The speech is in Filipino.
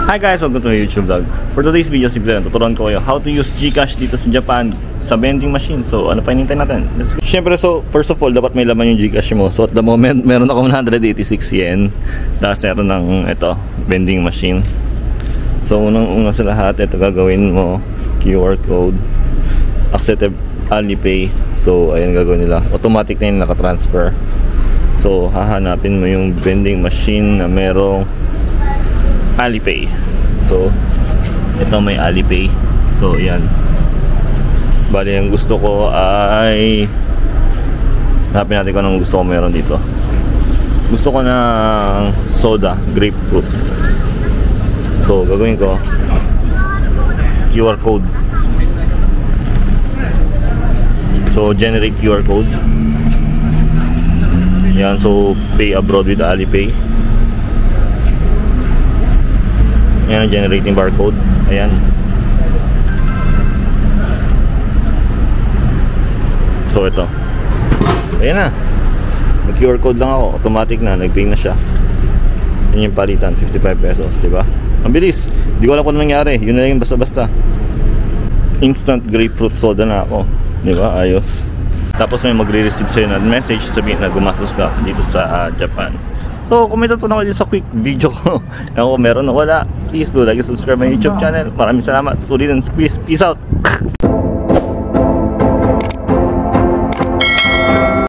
Hi guys, welcome to my YouTube vlog. For today's video, simple lang, tuturuan ko kayo how to use GCash dito sa Japan sa vending machine. So, ano pa hinintay natin? Let's go. Siyempre, so, first of all, dapat may laman yung GCash mo. So, at the moment, meron ako 186 yen. Tapos, meron ng, ito, vending machine. So, unang-una sa lahat, ito gagawin mo, QR code, accepted Alipay. So, ayan gagawin nila. Automatic na yung nakatransfer. So, hahanapin mo yung vending machine na merong Alipay. So, ito may Alipay. So, ayan. Bali, ang gusto ko ay hanapin natin kung anong gusto ko meron dito. Gusto ko ng soda, grapefruit. So, gagawin ko QR code. So, generate QR code. Yan, so pay abroad with Alipay. Yan, generating barcode. Ayan. So, ito. Ayan na. Nag-QR code lang ako. Automatic na. Nag-pay na siya. Yan yung palitan. 55 pesos. Diba? Ang bilis. Di ko alam kung nangyari. Yun na lang yung basta-basta. Instant grapefruit soda na ako. Diba? Ayos. Tapos may magre-receive sa'yo na message. Sabihin na gumastos ka dito sa Japan. So, kung may natutunan ko dito sa quick video ko, ako meron na wala, please do like and subscribe my YouTube channel. Maraming salamat. Sulitin, squeeze. Peace out.